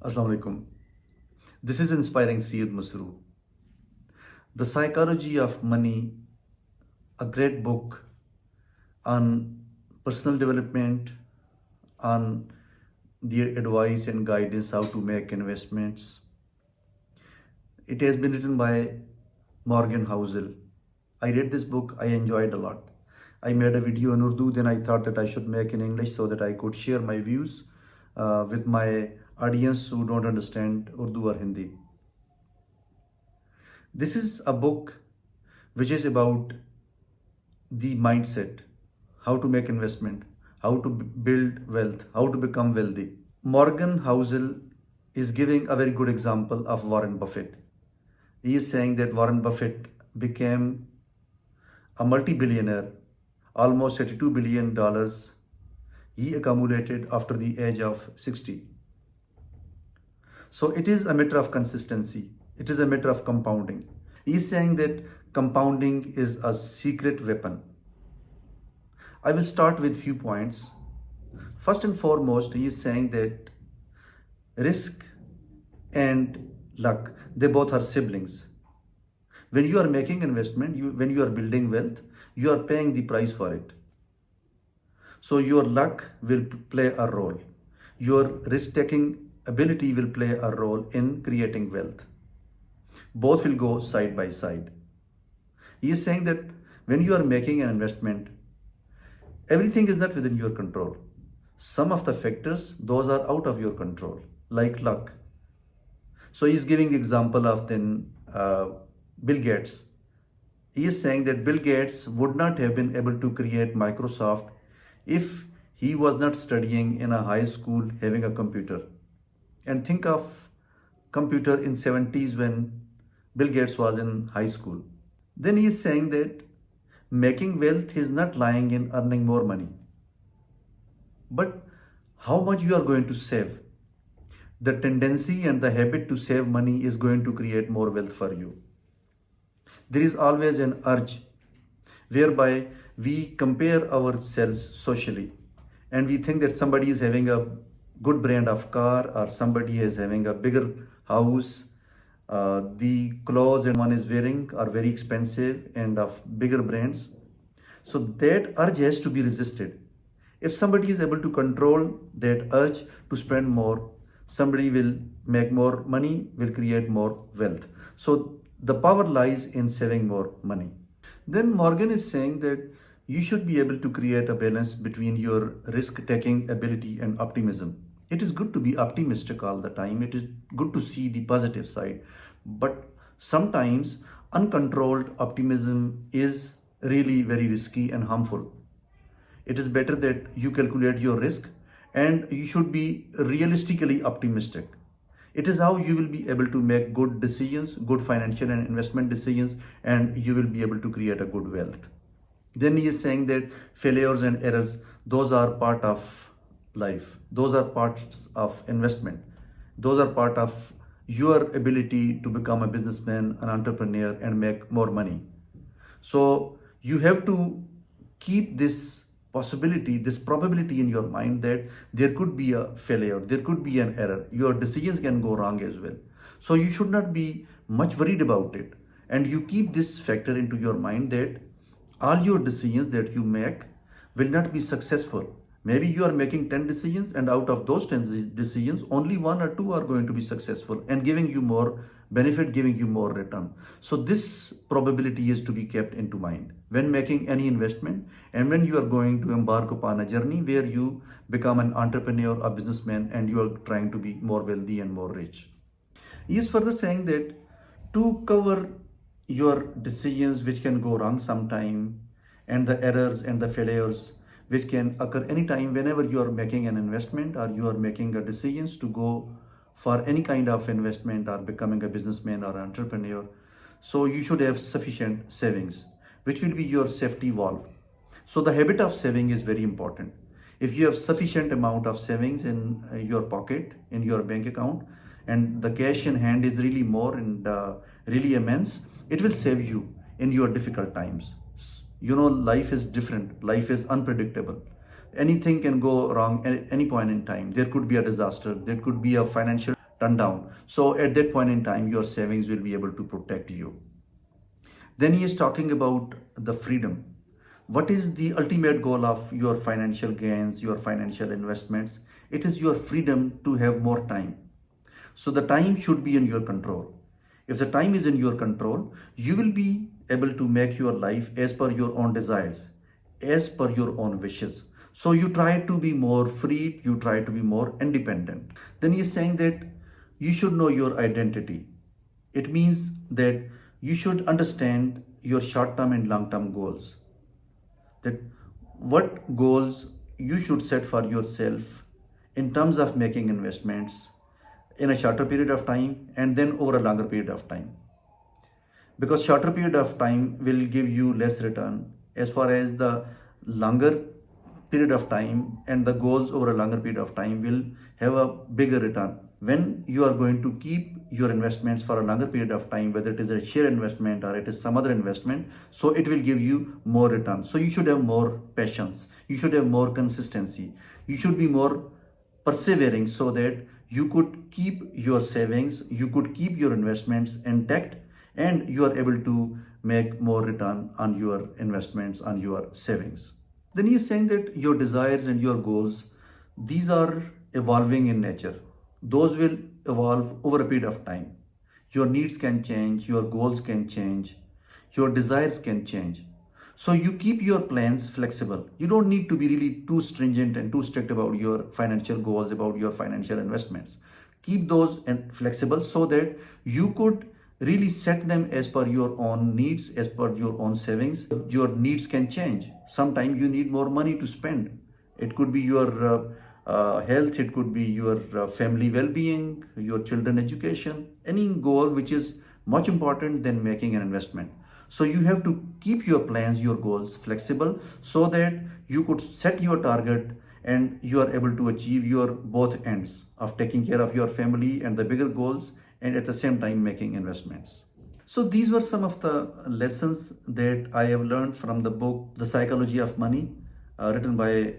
Assalamu alaikum. This is Inspiring Syed Masroo. The Psychology of Money, a great book on personal development, on the advice and guidance how to make investments. It has been written by Morgan Housel. I read this book, I enjoyed a lot. I made a video in Urdu, then I thought that I should make in English so that I could share my views with my audience who don't understand Urdu or Hindi. This is a book which is about the mindset, how to make investment, how to build wealth, how to become wealthy. Morgan Housel is giving a very good example of Warren Buffett. He is saying that Warren Buffett became a multi-billionaire, almost $32 billion he accumulated after the age of 60. So it is a matter of consistency. It is a matter of compounding. He is saying that compounding is a secret weapon. I will start with few points. First and foremost, he is saying that risk and luck, they both are siblings. When you are making investment, when you are building wealth, you are paying the price for it. So your luck will play a role. Your risk-taking ability will play a role in creating wealth. Both will go side by side. He is saying that when you are making an investment, everything is not within your control. Some of the factors, those are out of your control, like luck. So he is giving the example of Bill Gates. He is saying that Bill Gates would not have been able to create Microsoft if he was not studying in a high school having a computer. And think of computer in 70s when Bill Gates was in high school. Then he is saying that making wealth is not lying in earning more money, but how much you are going to save. The tendency and the habit to save money is going to create more wealth for you. There is always an urge whereby we compare ourselves socially and we think that somebody is having a good brand of car or somebody is having a bigger house. The clothes and one is wearing are very expensive and of bigger brands. So that urge has to be resisted. If somebody is able to control that urge to spend more, somebody will make more money, will create more wealth. So the power lies in saving more money. Then Morgan is saying that you should be able to create a balance between your risk-taking ability and optimism. It is good to be optimistic all the time. It is good to see the positive side. But sometimes uncontrolled optimism is really very risky and harmful. It is better that you calculate your risk and you should be realistically optimistic. It is how you will be able to make good decisions, good financial and investment decisions, and you will be able to create a good wealth. Then he is saying that failures and errors, those are part of life. Those are parts of investment. Those are part of your ability to become a businessman, an entrepreneur, and make more money. So you have to keep this possibility, this probability in your mind that there could be a failure, there could be an error. Your decisions can go wrong as well. So you should not be much worried about it. And you keep this factor into your mind that all your decisions that you make will not be successful. Maybe you are making 10 decisions and out of those 10 decisions, only 1 or 2 are going to be successful and giving you more benefit, giving you more return. So this probability is to be kept into mind when making any investment and when you are going to embark upon a journey where you become an entrepreneur, a businessman, and you are trying to be more wealthy and more rich. He is further saying that to cover your decisions which can go wrong sometime and the errors and the failures which can occur anytime whenever you are making an investment or you are making a decisions to go for any kind of investment or becoming a businessman or entrepreneur. So you should have sufficient savings, which will be your safety valve. So the habit of saving is very important. If you have sufficient amount of savings in your pocket, in your bank account, and the cash in hand is really more and really immense, it will save you in your difficult times. Life is different. Life is unpredictable. Anything can go wrong at any point in time. There could be a disaster. There could be a financial turn down. So at that point in time, your savings will be able to protect you. Then he is talking about the freedom. What is the ultimate goal of your financial gains, your financial investments? It is your freedom to have more time. So the time should be in your control. If the time is in your control, you will be able to make your life as per your own desires, as per your own wishes. So you try to be more free, you try to be more independent. Then he is saying that you should know your identity. It means that you should understand your short term and long term goals. That what goals you should set for yourself in terms of making investments in a shorter period of time and then over a longer period of time, because shorter period of time will give you less return as far as the longer period of time and the goals over a longer period of time will have a bigger return. When you are going to keep your investments for a longer period of time, whether it is a share investment or it is some other investment, so it will give you more return. So you should have more patience, you should have more consistency, you should be more persevering, so that you could keep your savings, you could keep your investments intact, and you are able to make more return on your investments, on your savings. Then he is saying that your desires and your goals, these are evolving in nature. Those will evolve over a period of time. Your needs can change, your goals can change, your desires can change. So you keep your plans flexible. You don't need to be really too stringent and too strict about your financial goals, about your financial investments. Keep those and flexible so that you could really set them as per your own needs, as per your own savings. Your needs can change. Sometimes you need more money to spend. It could be your health, it could be your family well-being, your children education, any goal which is much important than making an investment. So you have to keep your plans, your goals flexible, so that you could set your target and you are able to achieve your both ends of taking care of your family and the bigger goals, and at the same time making investments. So these were some of the lessons that I have learned from the book The Psychology of Money, written by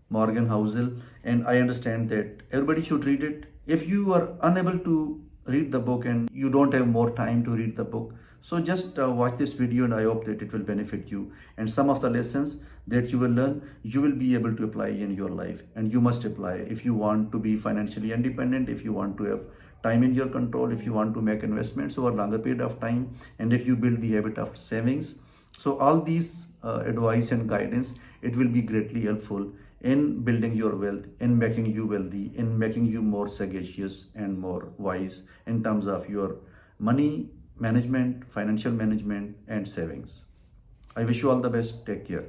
Morgan Housel, and I understand that everybody should read it. If you are unable to read the book and you don't have more time to read the book, so just watch this video, and I hope that it will benefit you. And some of the lessons that you will learn, you will be able to apply in your life, and you must apply if you want to be financially independent, if you want to have time in your control, if you want to make investments over a longer period of time, and if you build the habit of savings. So all these advice and guidance, it will be greatly helpful in building your wealth, in making you wealthy, in making you more sagacious and more wise in terms of your money management, financial management, and savings. I wish you all the best. Take care.